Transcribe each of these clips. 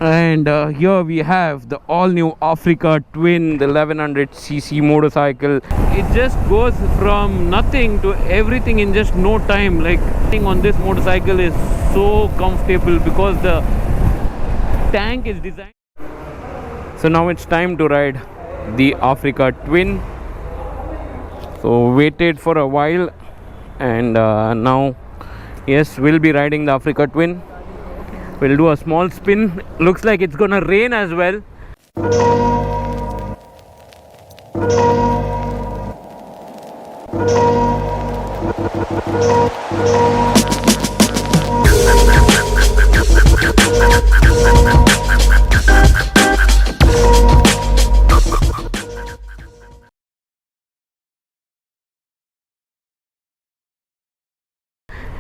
And here we have the all new Africa Twin, the 1100cc motorcycle. It just goes from nothing to everything in just no time. Like, thing on this motorcycle is so comfortable because the tank is designed. So now it's time to ride the Africa Twin. So waited for a while, and now yes, we'll be riding the Africa Twin. We'll do a small spin. Looks like it's gonna rain as well.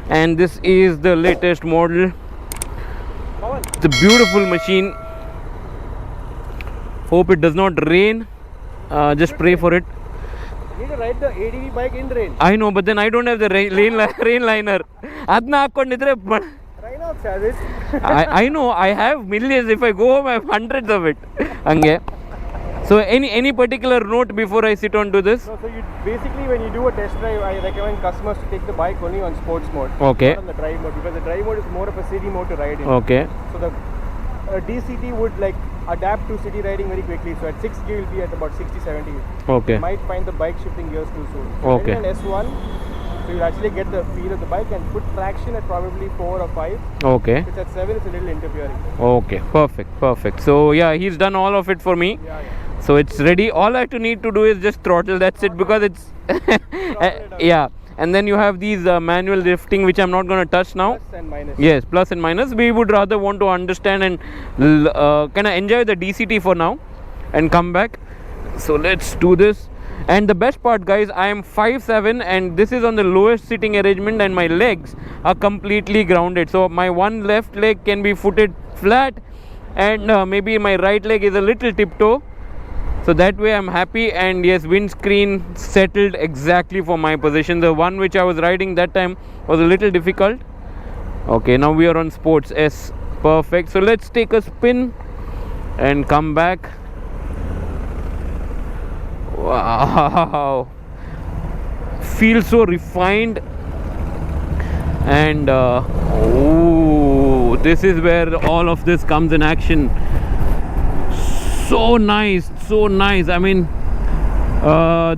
And this is the latest model. It's a beautiful machine. Hope it does not rain. Just pray for it. You need to ride the ADV bike in rain. I know, but then I don't have the rain liner. Adna hakkondidre Rhinox has it. I know, I have millions. If I go home, I have hundreds of it. Ange. So any particular note before I sit onto this? No, so you basically, when you do a test drive, I recommend customers to take the bike only on sports mode. Okay. Not on the drive mode, because the drive mode is more of a city mode to ride in. Okay. So the DCT would like adapt to city riding very quickly. So at 6G you'll be at about 60-70. Okay. You might find the bike shifting gears too soon. Okay. When you're on S1, so you'll actually get the feel of the bike and put traction at probably 4 or 5. Okay. It's at 7, it's a little interfering. Okay. Perfect. So yeah, he's done all of it for me. Yeah. So it's ready. All I need to do is just throttle. That's it, because it's yeah. And then you have these manual lifting, which I'm not going to touch now. Plus and minus. Yes, plus and minus. We would rather want to understand and kind of enjoy the DCT for now and come back. So let's do this. And the best part, guys, I am 5'7", and this is on the lowest sitting arrangement, and my legs are completely grounded. So my one left leg can be footed flat, and maybe my right leg is a little tiptoe. So that way I'm happy. And yes, windscreen settled exactly for my position. The one which I was riding that time was a little difficult. Okay, now we are on Sports S. Perfect. So let's take a spin and come back. Wow, feels so refined. And oh, this is where all of this comes in action. So nice. I mean,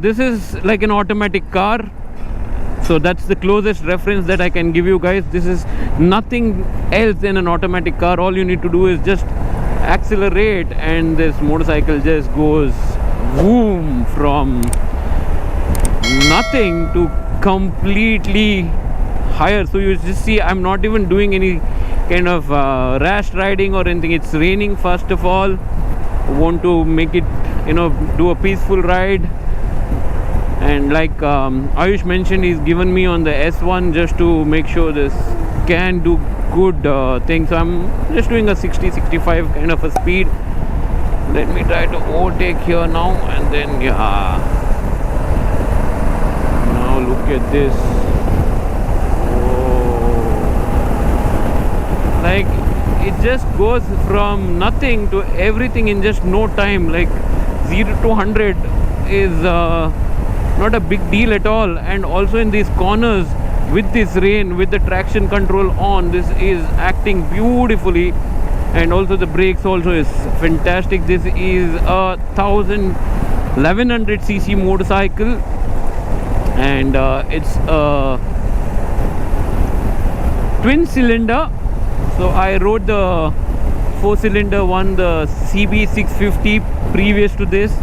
this is like an automatic car, so that's the closest reference that I can give you guys. This is nothing else than an automatic car. All you need to do is just accelerate, and this motorcycle just goes boom from nothing to completely higher. So you just see, I'm not even doing any kind of rash riding or anything. It's raining first of all. Want to make it, do a peaceful ride. And like Ayush mentioned, he's given me on the S1 just to make sure this can do good things. So I'm just doing a 60-65 kind of a speed. Let me try to overtake here now, and then yeah, now look at this. Oh, like, it just goes from nothing to everything in just no time. Like 0 to 100 is not a big deal at all. And also in these corners with this rain, with the traction control on, this is acting beautifully. And also the brakes also is fantastic. This is a 1100cc motorcycle, and it's a twin cylinder. So I rode the 4-cylinder one, the CB650 previous to this,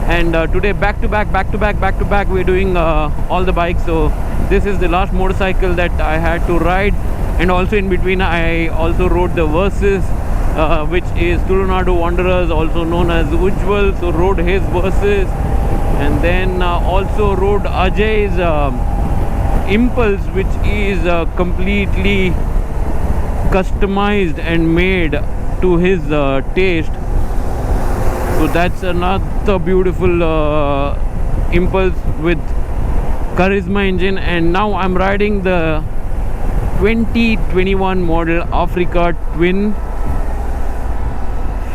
and today back to back we're doing all the bikes. So this is the last motorcycle that I had to ride, and also in between I also rode the Versys, which is Tulanadu Wanderers, also known as Ujjwal. So rode his Versys, and then also rode Ajay's Impulse, which is completely customized and made to his taste. So that's another beautiful Impulse with Charisma engine. And now I'm riding the 2021 model Africa Twin.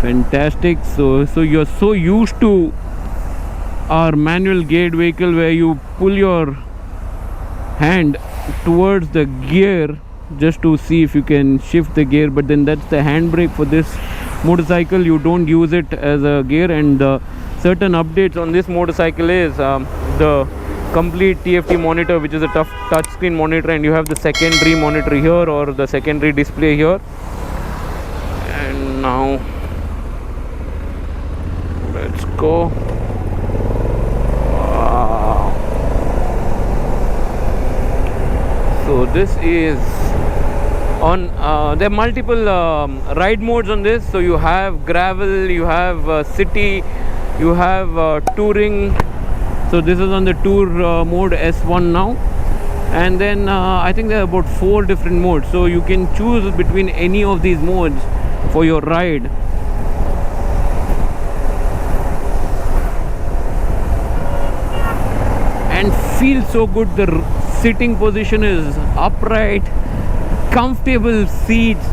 Fantastic. So you're so used to our manual gate vehicle where you pull your hand towards the gear just to see if you can shift the gear, but then that's the handbrake for this motorcycle. You don't use it as a gear. And certain updates on this motorcycle is the complete TFT monitor, which is a touch screen monitor, and you have the secondary monitor here, or the secondary display here. And now let's go. Wow. So this is on there are multiple ride modes on this. So you have gravel, you have city, you have touring. So this is on the tour mode S1 now. And then I think there are about 4 different modes, so you can choose between any of these modes for your ride. And feels so good. The sitting position is upright, comfortable seats.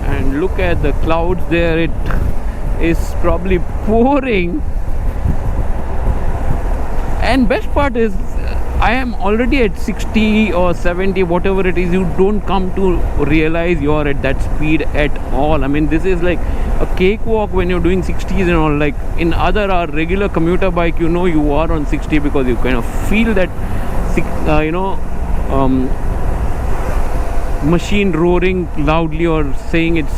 And look at the clouds there. It is probably pouring. And best part is I am already at 60 or 70, whatever it is. You don't come to realize you're at that speed at all. I mean, this is like a cakewalk when you're doing 60s and all. Like in other regular commuter bike, you know you are on 60 because you kind of feel that machine roaring loudly or saying it's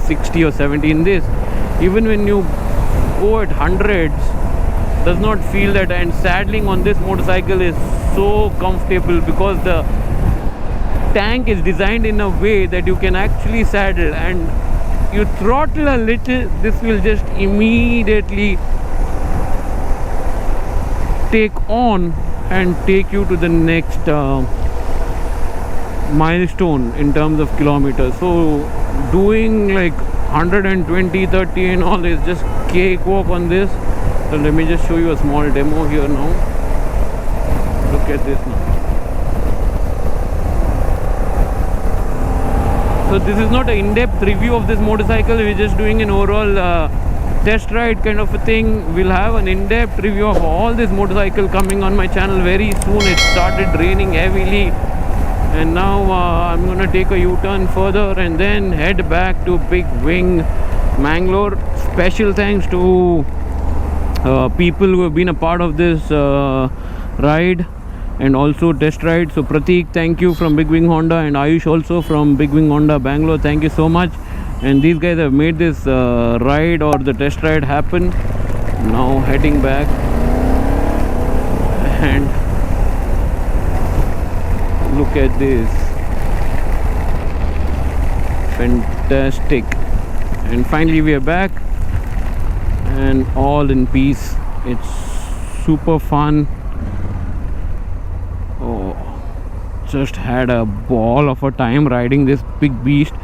60 or 70. In this, even when you go at hundreds, does not feel that. And saddling on this motorcycle is so comfortable because the tank is designed in a way that you can actually saddle, and you throttle a little, this will just immediately take on and take you to the next milestone in terms of kilometers. So doing like 120, 30 and all is just cakewalk on this. So let me just show you a small demo here now. Look at this now. So this is not an in-depth review of this motorcycle. We're just doing an overall test ride kind of a thing. We'll have an in-depth review of all this motorcycle coming on my channel very soon. It started raining heavily, and now I'm gonna take a U-turn further and then head back to Big Wing, Mangalore. Special thanks to people who have been a part of this ride and also test ride. So Prateek, thank you from Big Wing Honda, and Ayush also from Big Wing Honda Bangalore. Thank you so much. And these guys have made this ride or the test ride happen. Now heading back, and look at this, fantastic. And finally we are back and all in peace. It's super fun. Oh, just had a ball of a time riding this big beast.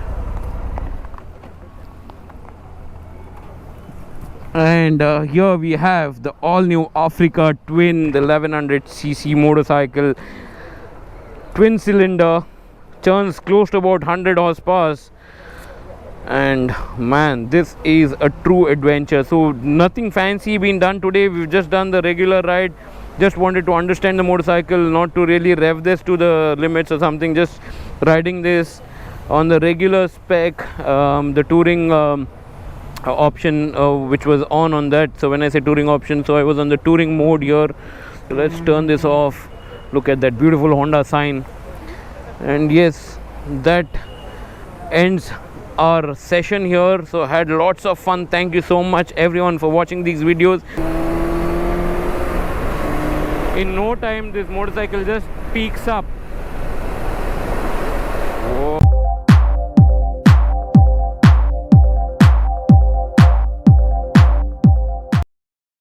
And here we have the all new Africa Twin, the 1100cc motorcycle, twin cylinder, turns close to about 100 horsepower. And man, this is a true adventure. So nothing fancy been done today. We've just done the regular ride. Just wanted to understand the motorcycle, not to really rev this to the limits or something. Just riding this on the regular spec, the touring option which was on that. So when I say touring option, so I was on the touring mode here. So let's turn this off. Look at that beautiful Honda sign. And yes, that ends our session here. So had lots of fun. Thank you so much everyone for watching these videos. In no time this motorcycle just peaks up. Whoa.